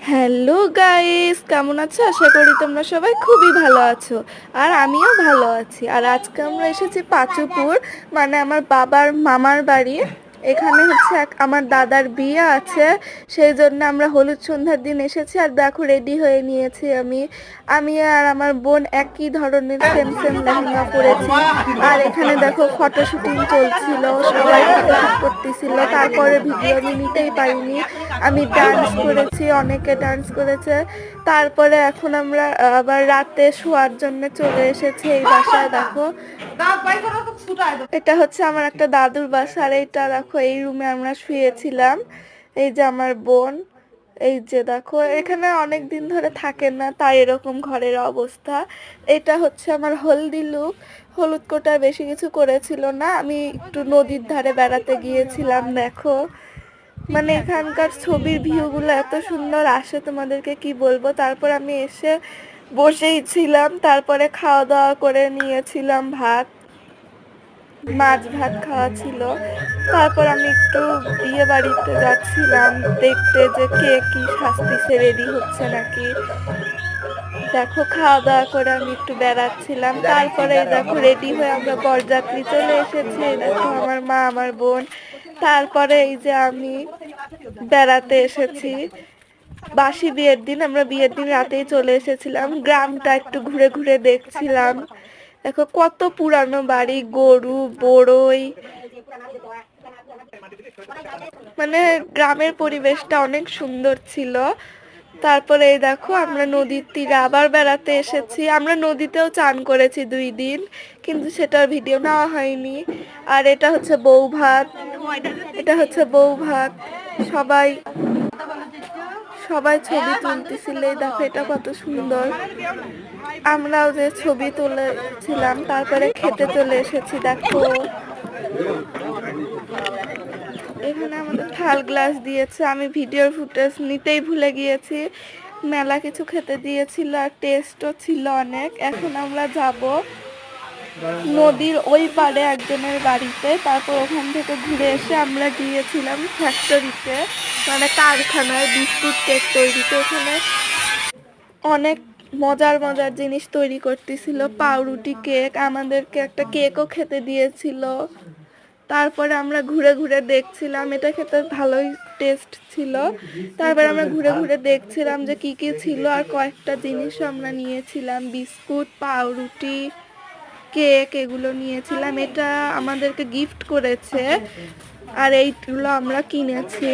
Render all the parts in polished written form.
Hello guys, কেমন আছো? আশা করি তোমরা সবাই খুবই ভালো আছো। আর আমিও ভালো আছি। আর আজকে আমরা এসেছি পাচুপুর, মানে আমার বাবার মামার বাড়ি। এখানে হচ্ছে আমার দাদার বিয়ে আছে, সেই জন্য আমরা হলুদ সন্ধ্যার দিন এসেছি। আর দেখো, রেডি হয়ে নিয়েছি আমি আমি আর আমার বোন একই ধরনের সেম সেম লেহেঙ্গা পরেছি। আর এখানে দেখো, ফটো শুটিং চলছিল, সবাই ফটোশুট করতেছিল। তারপরে ভিডিও আমি নিতেই পারিনি। আমি ডান্স করেছি, অনেকে ডান্স করেছে। তারপরে এখন আমরা আবার রাতে শোয়ার জন্য চলে এসেছি এই বাসায়। দেখো, এটা হচ্ছে আমার একটা দাদুর বাসা। আর এইটা দেখো, এই রুমে আমরা শুয়েছিলাম। এই যে আমার বোন, এই যে দেখো, এখানে অনেক দিন ধরে থাকে না, তাই এরকম ঘরের অবস্থা। এটা হচ্ছে আমার হলদি লুক। হলুদ কোটায় বেশি কিছু করেছিল না, আমি একটু নদীর ধারে বেড়াতে গিয়েছিলাম। দেখো, মানে এখানকার ছবির ভিউগুলো এত সুন্দর আসে, তোমাদেরকে কি বলবো। তারপর আমি এসে বসেই ছিলাম, তারপরে খাওয়া দাওয়া করে নিয়েছিলাম ভাত, মাছ ভাত খাওয়া ছিল। তারপর আমি একটু বিয়ে বাড়িতে যাচ্ছিলাম দেখতে যে কে কি সাজতেছে, রেডি হচ্ছে নাকি। দেখো, খাওয়া দাওয়া করে আমি একটু বেড়াচ্ছিলাম। তারপরে দেখো, রেডি হয়ে আমরা বরযাত্রী চলে এসেছি। দেখো, আমার মা, আমার বোন। তারপরে এই যে আমি বেড়াতে এসেছি। বাসি বিয়ের দিন, আমরা বিয়ের দিন রাতেই চলে এসেছিলাম। গ্রামটা একটু ঘুরে ঘুরে দেখছিলাম। দেখো, কত পুরানো বাড়ি, গরু, বড়ই, মানে গ্রামের পরিবেশটা অনেক সুন্দর ছিল। তারপরে এই দেখো, আমরা নদীর তীরে আবার বেড়াতে এসেছি। আমরা নদীতেও চান করেছি 2 দিন, কিন্তু সেটার ভিডিও নেওয়া হয়নি। আর এটা হচ্ছে বউ ভাত, এটা হচ্ছে বউ ভাত। সবাই সবাই ছবি তুলতেছিল। এই দেখো, এটা কত সুন্দর। আমরাও যে ছবি তুলেছিলাম, তারপরে খেতে চলে এসেছি। দেখো, এখানে আমাদের থাল গ্লাস দিয়েছে, আমি ভিডিওর ফুটেজ নিতেই ভুলে গিয়েছি। মেলা কিছু খেতে দিয়েছিল, আর টেস্টও ছিল অনেক। এখন আমরা যাব নদীর ওই পাড়ে একজনের বাড়িতে। তারপর ওখান থেকে ঘুরে এসে আমরা গিয়েছিলাম ফ্যাক্টরিতে, মানে কারখানায় বিস্কুট কেক তৈরিতে। ওখানে অনেক মজার মজার জিনিস তৈরি করতেছিল, পাউরুটি কেক, আমাদেরকে একটা কেকও খেতে দিয়েছিল। তারপরে আমরা ঘুরে ঘুরে দেখছিলাম, এটা খেতে ভালোই টেস্ট ছিল। তারপর আমরা ঘুরে ঘুরে দেখছিলাম যে কি কি ছিল। আর কয়েকটা জিনিস আমরা নিয়েছিলাম, বিস্কুট, পাউরুটি, কেক, এগুলো নিয়েছিলাম। এটা আমাদেরকে গিফট করেছে, আর এইগুলো আমরা কিনেছি।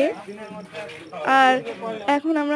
আর এখন আমরা